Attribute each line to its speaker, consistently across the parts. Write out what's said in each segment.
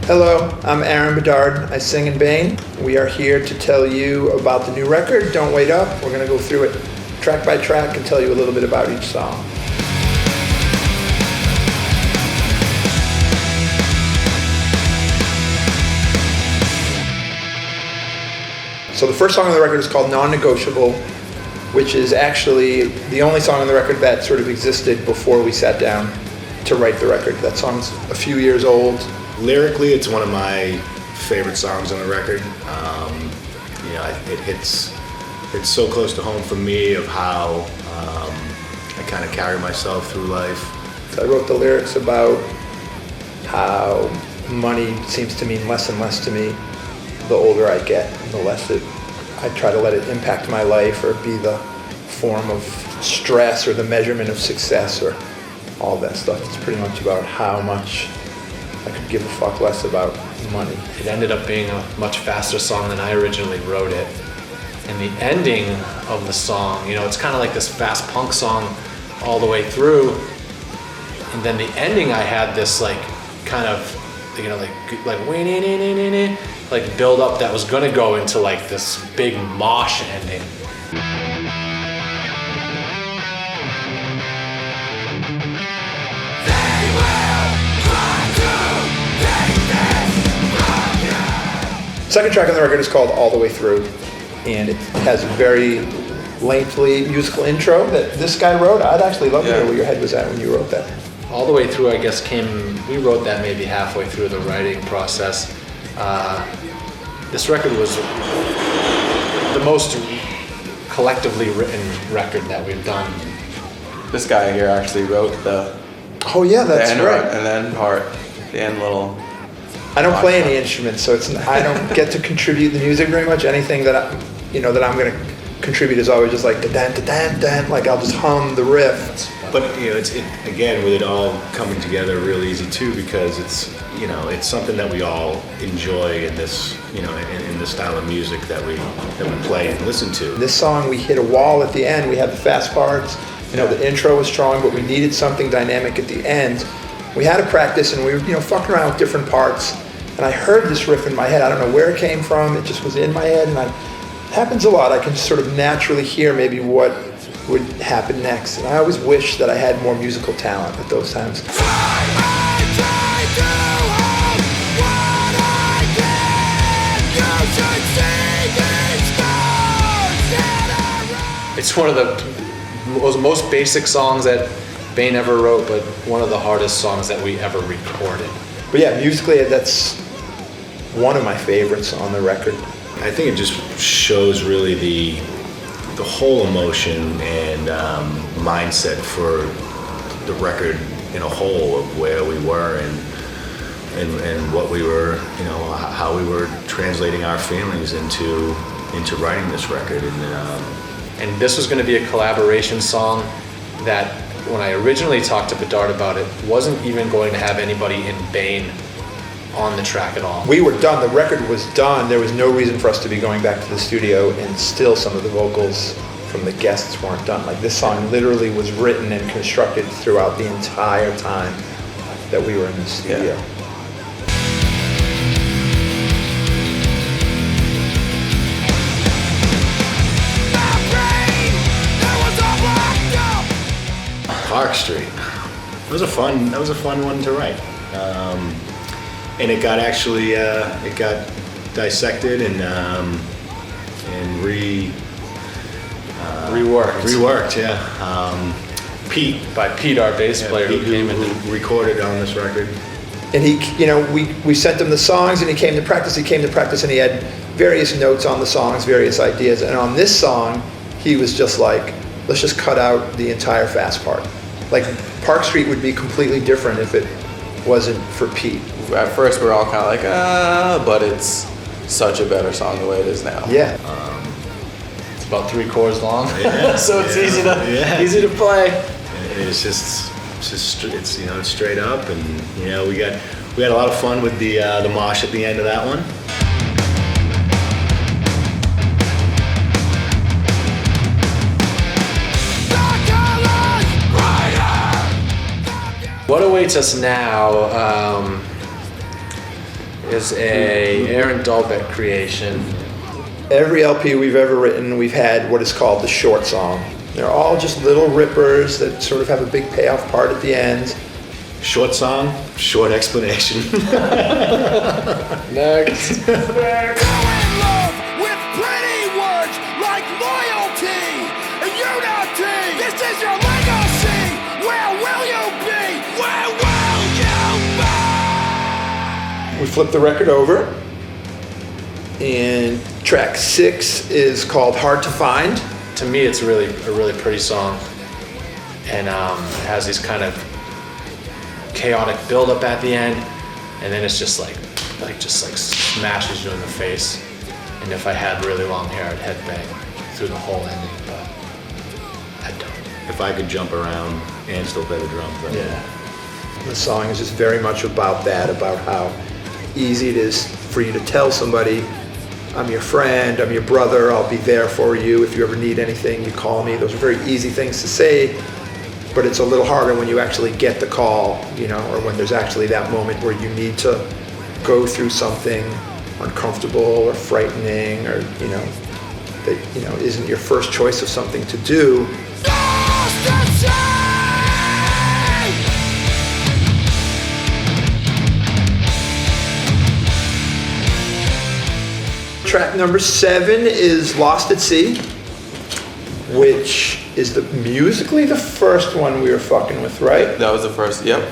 Speaker 1: Hello, I'm Aaron Bedard. I sing in Bane. We are here to tell you about the new record, Don't Wait Up. We're going to go through it track by track and tell you a little bit about each song. So the first song on the record is called Non-Negotiable, which is actually the only song on the record that sort of existed before we sat down to write the record. That song's a few years old.
Speaker 2: Lyrically, it's one of my favorite songs on the record. It hits so close to home for me of how I kind of carry myself through life.
Speaker 1: I wrote the lyrics about how money seems to mean less and less to me the older I get, the less I try to let it impact my life or be the form of stress or the measurement of success or all that stuff. It's pretty much about how much I could give a fuck less about money.
Speaker 3: It ended up being a much faster song than I originally wrote it. And the ending of the song, it's kind of like this fast punk song all the way through. And then the ending, I had this like build up that was gonna go into like this big mosh ending.
Speaker 1: Second track on the record is called All the Way Through, and it has a very lengthy musical intro that this guy wrote. I'd actually love to know where your head was at when you wrote that.
Speaker 3: All the Way Through, I guess, we wrote that maybe halfway through the writing process. This record was the most collectively written record that we've done.
Speaker 4: This guy here actually wrote the
Speaker 1: that's
Speaker 4: end
Speaker 1: right.
Speaker 4: And then part, the end little.
Speaker 1: I don't play any instruments, so I don't get to contribute the music very much. Anything that I'm going to contribute is always just like da-dan, like I'll just hum the riff.
Speaker 2: But it's again with it all coming together real easy too, because it's something that we all enjoy in this in the style of music that we play and listen to.
Speaker 1: This song, we hit a wall at the end. We had the fast parts. The intro was strong, but we needed something dynamic at the end. We had to practice, and we were fucking around with different parts. And I heard this riff in my head. I don't know where it came from. It just was in my head, and it happens a lot. I can just sort of naturally hear maybe what would happen next. And I always wish that I had more musical talent at those times.
Speaker 3: It's one of the most basic songs that Bane ever wrote, but one of the hardest songs that we ever recorded.
Speaker 1: But yeah, musically, that's one of my favorites on the record.
Speaker 2: I think it just shows really the whole emotion and mindset for the record in a whole of where we were and what we were, how we were translating our feelings into writing this record.
Speaker 3: And this was going to be a collaboration song that, when I originally talked to Bedard about it, wasn't even going to have anybody in Bane on the track at all.
Speaker 1: We were done. The record was done. There was no reason for us to be going back to the studio, and still some of the vocals from the guests weren't done. Like, this song literally was written and constructed throughout the entire time that we were in the studio.
Speaker 4: Yeah.
Speaker 2: Park Street. That was a fun one to write, and it got dissected and reworked. Yeah,
Speaker 3: by Pete, our bass player,
Speaker 2: Pete,
Speaker 3: who came in
Speaker 2: who recorded on this record.
Speaker 1: And he, we sent him the songs, and he came to practice. And he had various notes on the songs, various ideas. And on this song, he was just like, let's just cut out the entire fast part. Like, Park Street would be completely different if it wasn't for Pete.
Speaker 4: At first, we're all kind of like, but it's such a better song the way it is now.
Speaker 1: Yeah.
Speaker 3: It's about 3 chords long,
Speaker 2: Yeah,
Speaker 3: so it's easy to play.
Speaker 2: It's straight up, and we had a lot of fun with the mosh at the end of that one.
Speaker 3: What awaits us now? is a Aaron Dahlbeck creation.
Speaker 1: Every LP we've ever written, we've had what is called the short song. They're all just little rippers that sort of have a big payoff part at the end.
Speaker 2: Short song, short explanation.
Speaker 3: Next.
Speaker 1: We flip the record over, and track 6 is called Hard to Find.
Speaker 3: To me, it's a really pretty song, and it has these kind of chaotic build-up at the end, and then it's just like smashes you in the face. And if I had really long hair, I'd headbang through the whole ending, but I don't.
Speaker 2: If I could jump around and still play the drums, right?
Speaker 1: Yeah. The song is just very much about that, about how easy it is for you to tell somebody, I'm your friend, I'm your brother, I'll be there for you. If you ever need anything, you call me. Those are very easy things to say, but it's a little harder when you actually get the call, you know, or when there's actually that moment where you need to go through something uncomfortable or frightening, or, you know, that, you know, isn't your first choice of something to do. Track number 7 is Lost at Sea, which is musically the first one we were fucking with, right?
Speaker 4: That was the first, yep.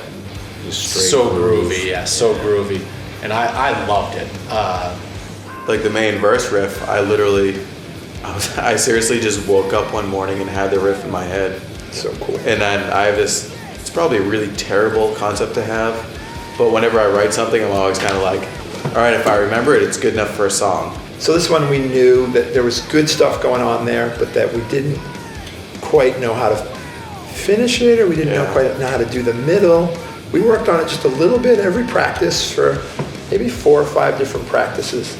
Speaker 3: So groovy, yeah, so groovy. And I loved it.
Speaker 4: Like the main verse riff, I seriously just woke up one morning and had the riff in my head.
Speaker 1: So cool.
Speaker 4: And then I have this, it's probably a really terrible concept to have, but whenever I write something, I'm always kind of like, all right, if I remember it, it's good enough for a song.
Speaker 1: So this one we knew that there was good stuff going on there, but that we didn't quite know how to finish it, or we didn't quite know how to do the middle. We worked on it just a little bit every practice for maybe 4 or 5 different practices.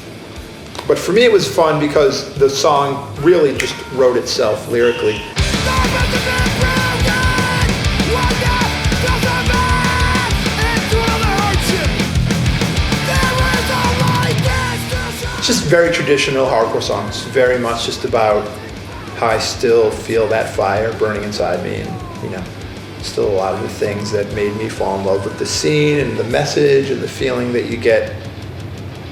Speaker 1: But for me it was fun because the song really just wrote itself lyrically. It's just very traditional hardcore songs, very much just about how I still feel that fire burning inside me, and, you know, still a lot of the things that made me fall in love with the scene and the message and the feeling that you get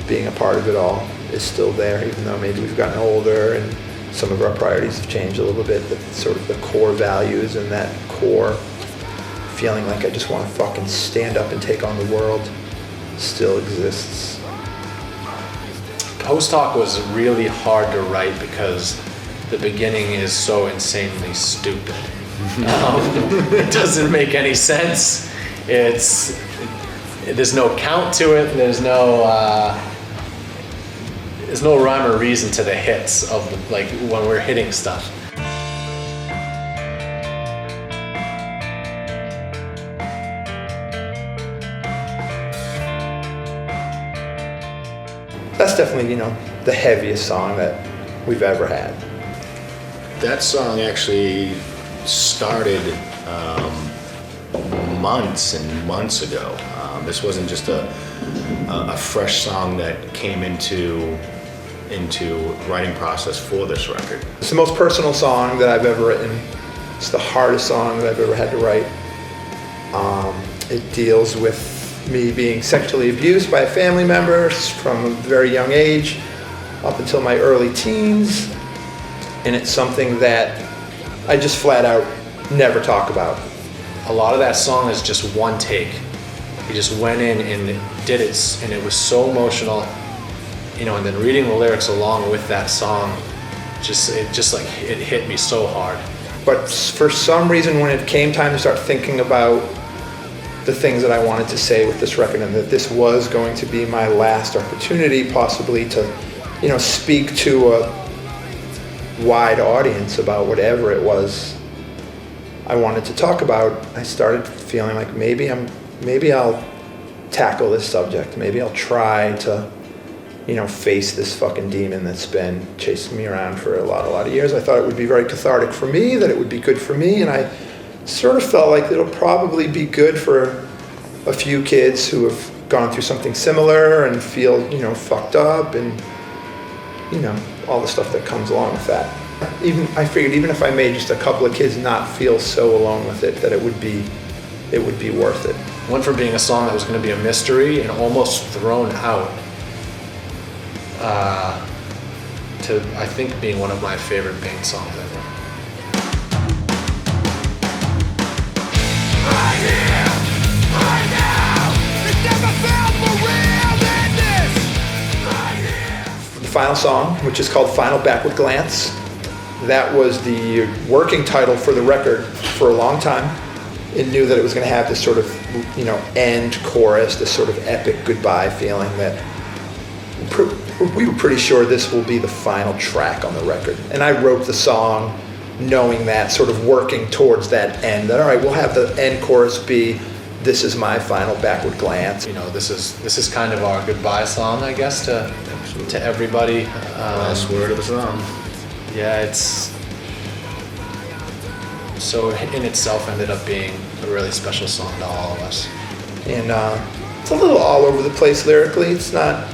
Speaker 1: being a part of it all is still there, even though maybe we've gotten older and some of our priorities have changed a little bit, but sort of the core values and that core feeling like I just want to fucking stand up and take on the world still exists.
Speaker 3: Post Hoc was really hard to write because the beginning is so insanely stupid. It doesn't make any sense. There's no count to it. There's no rhyme or reason to the hits of like when we're hitting stuff.
Speaker 1: That's definitely, you know, the heaviest song that we've ever had.
Speaker 2: That song actually started months and months ago. This wasn't just a fresh song that came into writing process for this record.
Speaker 1: It's the most personal song that I've ever written. It's the hardest song that I've ever had to write. It deals with me being sexually abused by a family member from a very young age up until my early teens. And it's something that I just flat out never talk about.
Speaker 3: A lot of that song is just one take. He just went in and did it, and it was so emotional, you know. And then reading the lyrics along with that song, it hit me so hard.
Speaker 1: But for some reason, when it came time to start thinking about the things that I wanted to say with this record, and that this was going to be my last opportunity, possibly to, you know, speak to a wide audience about whatever it was I wanted to talk about, I started feeling like maybe I'll tackle this subject. Maybe I'll try to, you know, face this fucking demon that's been chasing me around for a lot of years. I thought it would be very cathartic for me, that it would be good for me, and I sort of felt like it'll probably be good for a few kids who have gone through something similar and feel, fucked up and, all the stuff that comes along with that. I figured even if I made just a couple of kids not feel so alone with it, that it would be worth it.
Speaker 3: Went from being a song that was going to be a mystery and almost thrown out to, I think, being one of my favorite Bane songs ever.
Speaker 1: The final song, which is called Final Backward Glance, that was the working title for the record for a long time. It knew that it was going to have this sort of, end chorus, this sort of epic goodbye feeling that we were pretty sure this will be the final track on the record. And I wrote the song knowing that, sort of working towards that end, that all right, we'll have the end chorus be, this is my final backward glance.
Speaker 3: This is kind of our goodbye song, I guess, to everybody.
Speaker 2: Last word of the song.
Speaker 3: Yeah, it's so in itself ended up being a really special song to all of us.
Speaker 1: And it's a little all over the place lyrically. It's not,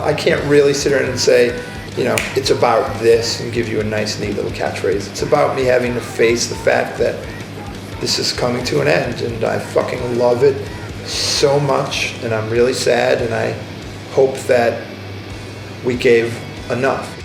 Speaker 1: I can't really sit here and say, it's about this and give you a nice, neat little catchphrase. It's about me having to face the fact that this is coming to an end, and I fucking love it so much, and I'm really sad, and I hope that we gave enough.